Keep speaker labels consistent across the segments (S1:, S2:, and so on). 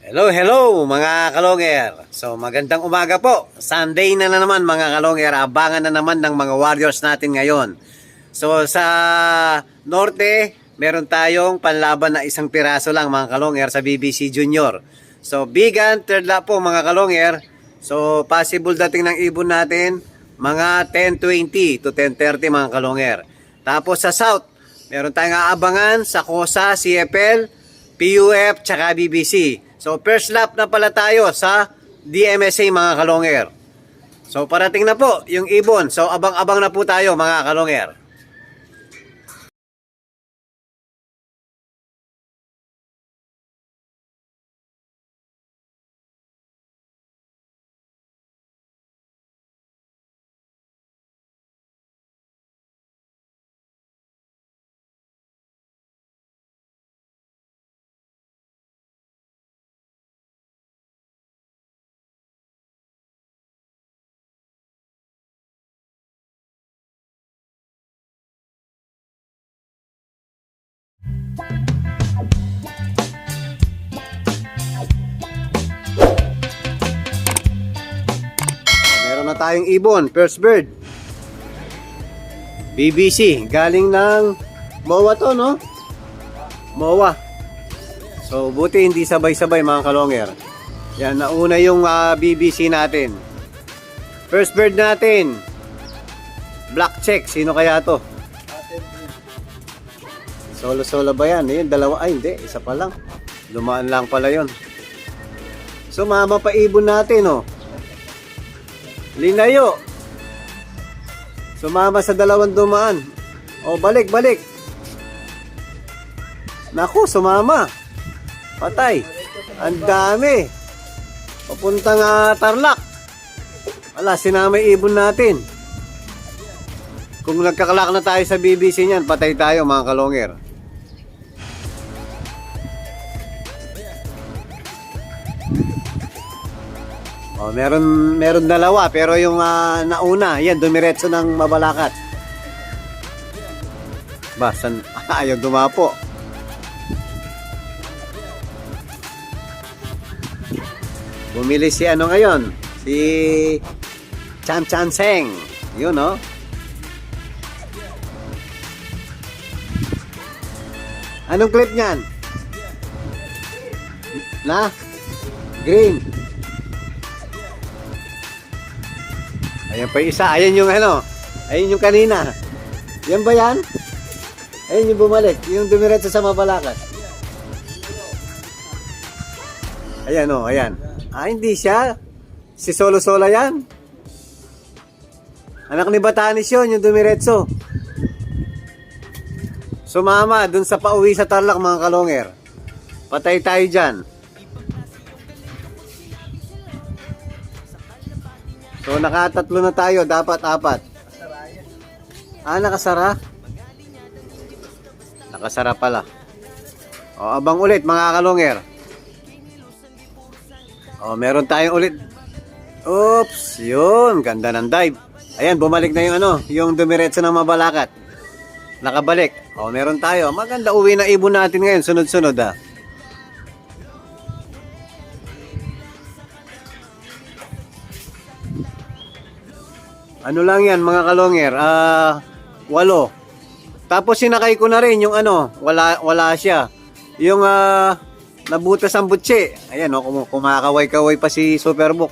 S1: Hello, hello mga kalonger. So magandang umaga po. Sunday na naman mga kalonger. Abangan na naman ng mga warriors natin ngayon. So sa norte, meron tayong panlaban na isang piraso lang mga kalonger sa BBC Junior. So bigan, third lap po mga kalonger. So possible dating ng ibon natin mga 10:20 to 10:30 mga kalonger. Tapos sa south, meron tayong aabangan sa Kosa, CFL, PUF, tsaka BBC. So first lap na pala tayo sa DMSA mga kalonger. So parating na po yung ibon. So abang-abang na po tayo mga kalonger. Meron na tayong ibon, first bird. BBC, galing ng MOA to, no? MOA. So buti hindi sabay-sabay mga kalonger. Yan, nauna yung BBC natin. First bird natin, black check, sino kaya to? Solo-solo ba yan? Ayun, dalawa, ay hindi, isa pa lang. Lumaan lang pala yon. Sumama pa ibon natin, oh. Linayo. Sumama sa dalawang dumaan. O, balik. Naku, sumama. Patay. Ang dami. Papuntang Tarlac. Wala, sinama yung ibon natin. Kung nagkakalak na tayo sa BBC niyan, patay tayo mga kalonger. Oh, meron dalawa pero yung nauna, yan dumiretso ng Mabalacat. Basan ayaw dumapo. Bumili si ano ngayon? Si Chan Seng. Yun, no? Anong clip niyan? Na? Green. Ayan pa isa. Ayan yung ano. Ayan yung kanina. Yan ba yan? Ayan yung bumalik. Yung dumiretso sa Mabalacat. Ayan o. Ayan. Hindi siya. Si Solo-Sola yan. Anak ni Batanes yun. Yung dumiretso. Sumama dun sa pauwi sa Tarlac mga kalonger. Patay tayo dyan. So nakatatlo na tayo, dapat 4. Nakasara? Nakasara pala. O, abang ulit mga kalonger. O, meron tayong ulit. Oops, yun, ganda ng dive. Ayan, bumalik na yung ano, yung dumiretso ng Mabalacat. Nakabalik. O, meron tayo. Maganda uwi na ibon natin ngayon, sunod-sunod Ano lang yan mga kalonger, 8. Tapos sinakay ko na rin yung ano, wala siya. Yung nabutas ang butse. Ayan kumakaway-kaway pa si Superbook.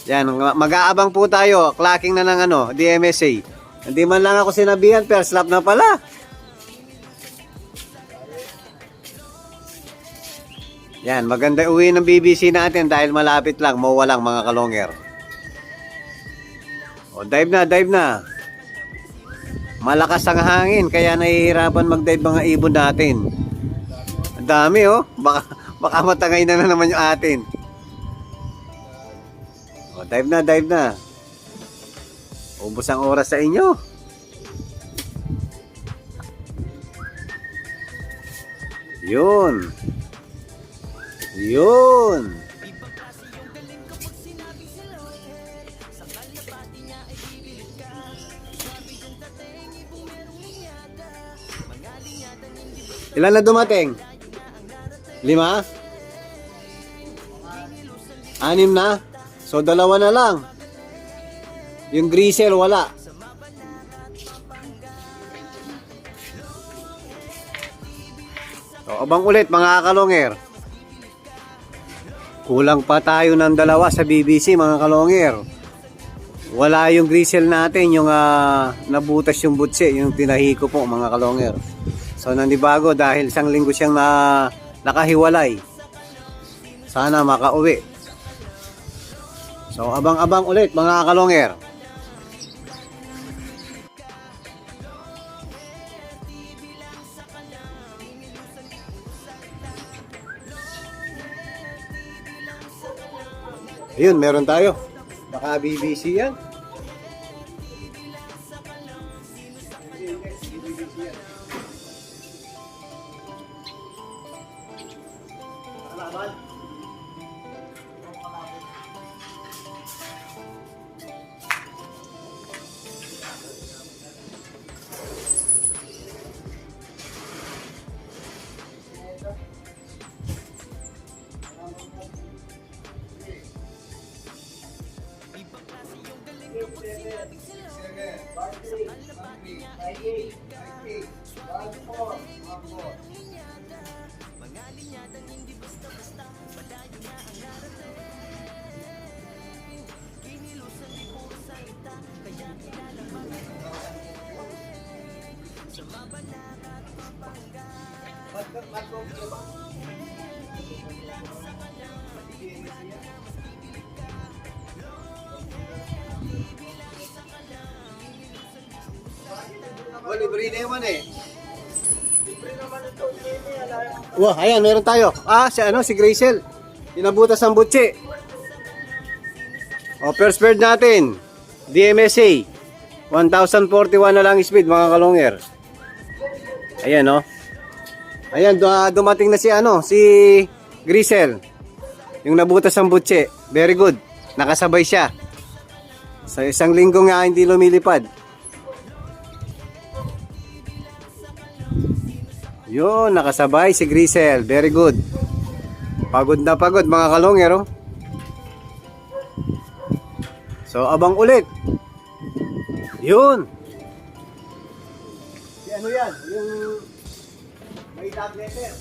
S1: Yan, mag-aabang po tayo. Clacking na ng ano, DMSA. Hindi man lang ako sinabihan, first lap na pala. Yan, maganda uwi ng BBC natin dahil malapit lang, MOA lang mga kalonger. O, dive na. Malakas ang hangin, kaya nahihirapan mag-dive mga ibon natin. Ang dami, oh. Baka matangay na naman yung atin. O, dive na. Ubos ang oras sa inyo. Yun. Ilan na dumating? 5? 6 na. So, 2 na lang. Yung grisel, wala. So, abang ulit mga kalongger. Kulang pa tayo ng 2 sa BBC mga kalongger. Wala yung grisel natin, yung nabutas yung butse, yung tinahi ko po mga kalongger. So, nandibago dahil 1 linggo siyang nakahiwalay. Sana makauwi. So, abang-abang ulit mga kalongger. Ayun, meron tayo. Baka BBC yan. Oh, libre na yaman eh. Wah, ayan, meron tayo. Si Gracel. Inabutas ang butse. O, first bird natin. DMSA. 1041 na lang speed, mga kalongger. Ayan, no. Ayan, dumating na si Gracel. Yung nabutas ang butse. Very good. Nakasabay siya. Sa 1 linggo nga hindi lumilipad. Yun, nakasabay si Gracel. Very good. Pagod na pagod mga kalongger. Oh. So, abang ulit. Yun. Ano yan? Yung may tag letter.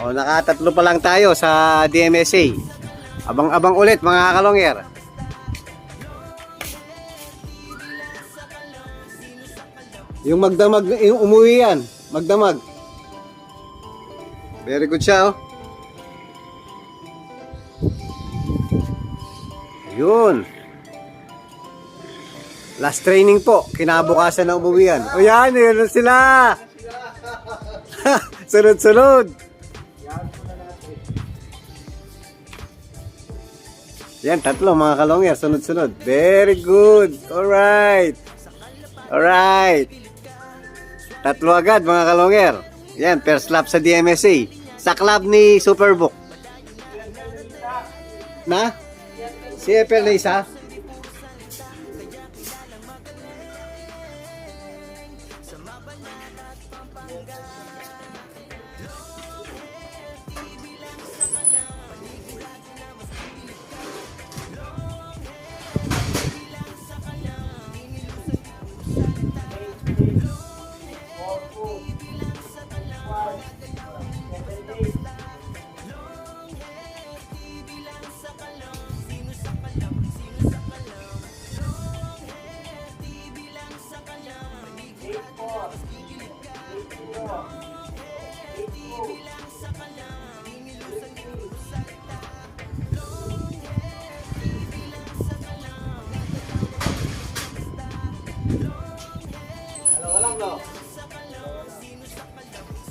S1: O, nakatatlo pa lang tayo sa DMSA. Abang-abang ulit mga kalongger. Yung magdamag, yung umuwi yan. Magdamag. Very good siya, oh. Yun. Last training po. Kinabukasan na umuwi yan. O yan, yun sila. Sunod-sunod. Yan, 3 mga kalongger, sunod-sunod. Very good. Alright. Alright. 3 agad mga kalongger. Yan, first lap sa DMSA. Sa club ni Superbook. Na? Si Epel na isa?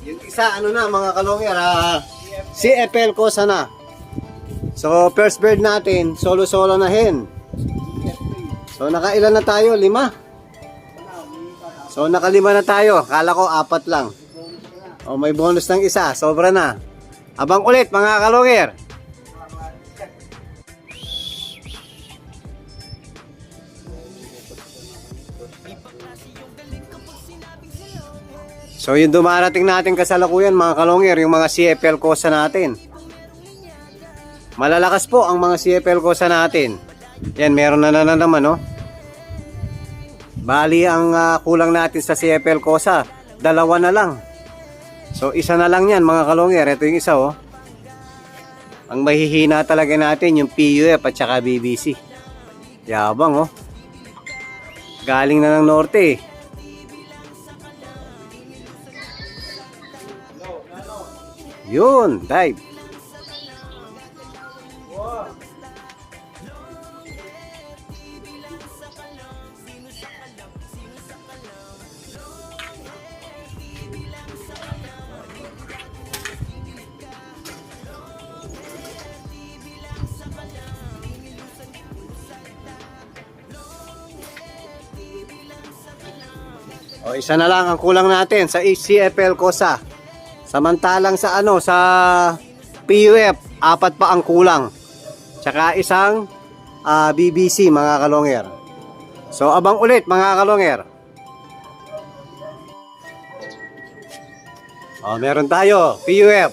S1: Yung isa, ano na mga kalonger, CFL Cosa na. So, first bird natin, solo-solo na hen. So, nakailan na tayo? 5? So, nakalima na tayo. Kala ko 4 lang. O, may bonus ng isa. Sobra na. Abang ulit mga kalonger. So, yung dumarating natin kasalukuyan mga kalonger, yung mga CFL Cosa natin. Malalakas po ang mga CFL Cosa natin. Yan, meron na naman, no? Bali, ang kulang natin sa CFL Cosa, 2 na lang. So, isa na lang yan, mga kalonger. Ito yung isa, oh. Ang mahihina talaga natin, yung PUF at saka BBC. Yabang, oh. Galing na ng norte, eh. Yun, dive. O, isa na lang ang kulang natin sa CFL Cosa. Samantalang sa sa PUF, 4 pa ang kulang. Tsaka isang BBC mga kalonger. So abang ulit mga kalonger. O, meron tayo PUF.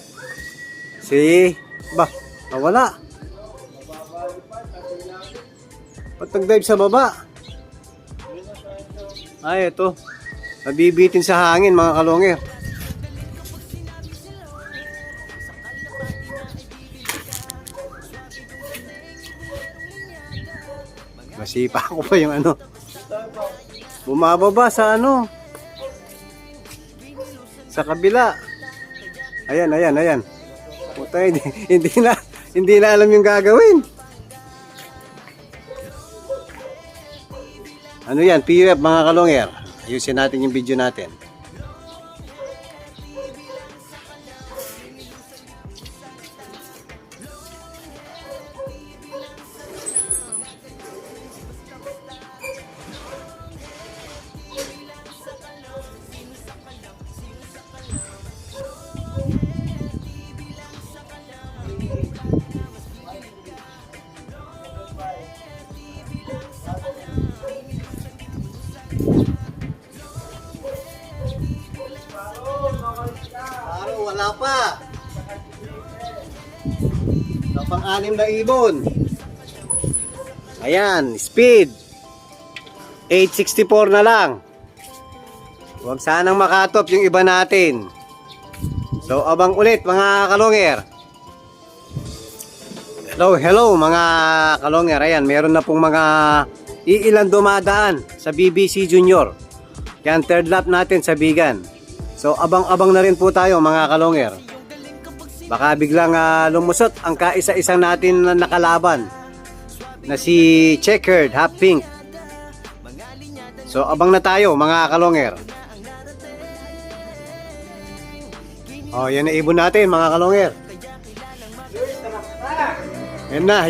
S1: Nawala. Ba't nag-dive sa baba? Ay, ito. Nabibitin sa hangin mga kalonger. Masipa ko pa yung bumababa sa sa kabila. Ayan. Puta, hindi na alam yung gagawin. Ano yan, PUF mga kalonger. Ayusin natin yung video natin. Wala pa. Pang-anim na ibon. Ayan, speed 864 na lang. Huwag sanang makatop yung iba natin. So abang ulit mga kalonger. Hello mga kalonger. Ayan, meron na pong mga iilan dumadaan sa BBC Junior. Yan, third lap natin sa Bigan. So abang-abang na rin po tayo mga kalonger. Baka biglang lumusot ang kaisa-isang natin na nakalaban na si Checkered Half Pink. So abang na tayo mga kalonger. Oh, yan na ibon natin mga kalonger. Yan na.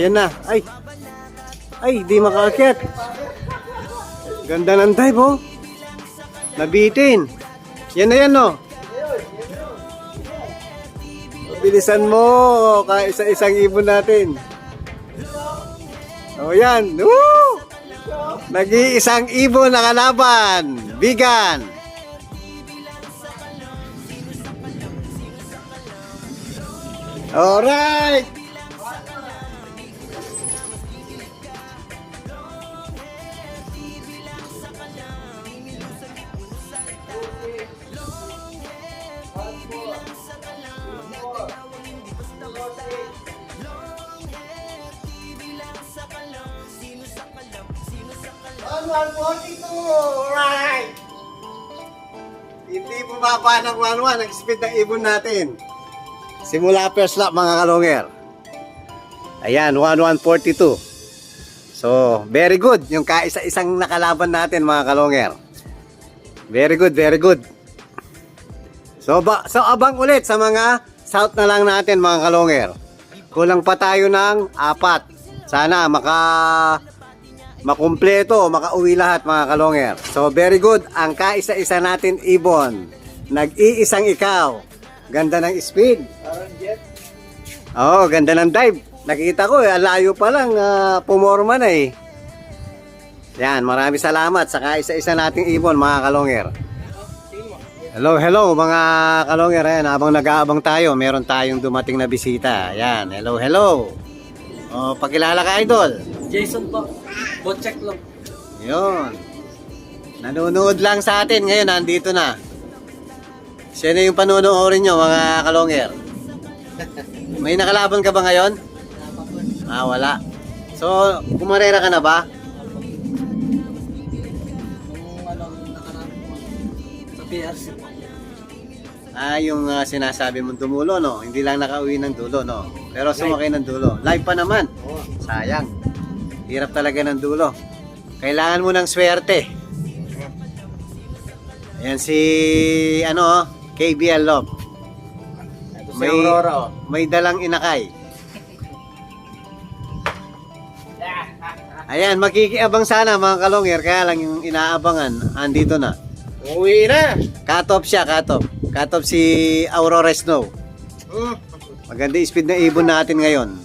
S1: Ay, di makaakyat. Ganda ng dive, oh. Nabitin. Yan na yan, no? Bilisan mo, kaisa-isang ibon natin. O yan. Woo! Nag-iisang ibon na kalaban. Bigan. Alright. Right. Hindi bumaba ng 1-1 ang speed ng ibon natin. Simula first lap mga kalonger. Ayan, 1142. So, very good yung kaisa-isang nakalaban natin mga kalonger. Very good, very good. So abang ulit sa mga south na lang natin mga kalonger. Kulang pa tayo ng 4. Sana makumpleto, makauwi lahat mga kalonger. So very good, ang kaisa-isa natin ibon. Nag-iisang ikaw. Ganda ng speed. Oo, ganda ng dive. Nakita ko, layo pa lang, pumorma na eh. Yan, maraming salamat sa kaisa-isa nating ibon mga kalonger. Hello mga kalonger. Ayan, habang nag-aabang tayo, meron tayong dumating na bisita. Ayan, hello. O, pakilala ka, idol.
S2: Jason po. Bot-check lang.
S1: Yun. Nanonood lang sa atin ngayon, nandito na. Sino yung panunuorin nyo mga kalonger? May nakalaban ka ba ngayon? Wala. So, kumarera ka na ba?
S2: Nakaraan po. Sa PRC po.
S1: Yung sinasabi mong dumulo, no? Hindi lang nakauwi ng dulo, no? Pero sumakay ng dulo. Live pa naman. Sayang. Hirap talaga ng dulo. Kailangan mo ng swerte. Ayan si, KBL Love.
S2: Ito si Aurora.
S1: May dalang inakay. Ayan, makikiabang sana mga kalonger. Kaya lang yung inaabangan, andito na.
S2: Uwi na.
S1: Cut off siya, cut off. Cut off si Aurora Snow. Maganda yung speed na ibon natin ngayon.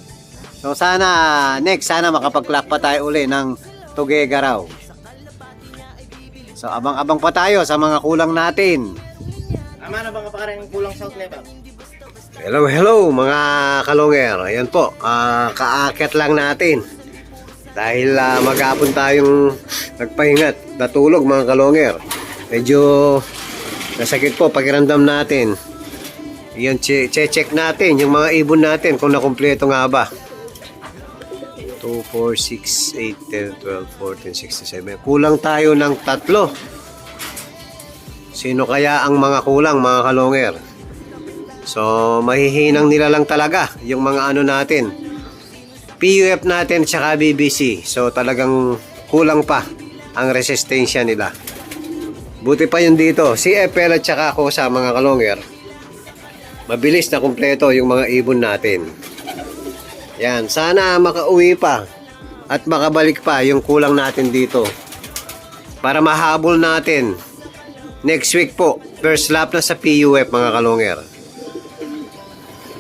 S1: So sana, next, sana makapag-clock pa tayo uli ng Tugega raw. So abang-abang pa tayo sa mga kulang natin.
S2: Tama na ba kapakarin ng kulang south level?
S1: Hello mga kalonger. Ayan po, kaakyat lang natin. Dahil maghapon tayong nagpahingat, natulog mga kalonger. Medyo nasakit po pakiramdam natin. Yan, check natin yung mga ibon natin kung nakumpleto nga ba. 2, 4, 6, 8, 10, 12, 14, 67. Kulang tayo ng 3. Sino kaya ang mga kulang mga kalonger? So mahihinang nila lang talaga yung mga natin. PUF natin tsaka BBC. So talagang kulang pa ang resistensya nila. Buti pa yun dito. Si FL at tsaka ako sa mga kalonger. Mabilis na kumpleto yung mga ibon natin. Yan. Sana makauwi pa at makabalik pa yung kulang natin dito. Para mahabol natin. Next week po. First lap na sa PUF mga kalonger.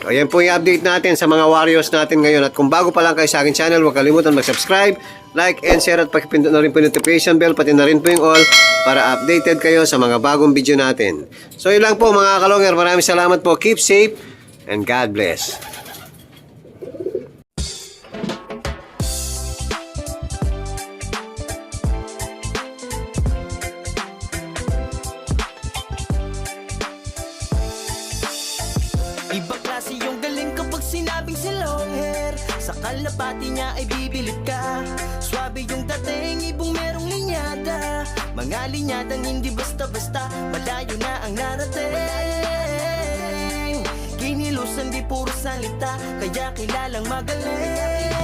S1: Ayan po yung update natin sa mga warriors natin ngayon. At kung bago pa lang kayo sa akin channel, huwag kalimutan mag-subscribe, like, and share at pakipindot na rin po yung notification bell, pati na rin po yung all para updated kayo sa mga bagong video natin. So yun lang po mga kalonger. Maraming salamat po. Keep safe and God bless.
S3: Ibang klase yung galing kapag sinabing si long hair. Sa kalapati niya ay bibilib ka. Swabe yung dating, ibong merong linyada. Mga linyadang hindi basta-basta, malayo na ang narating. Kinilusan di puro salita, kaya kilalang magaling.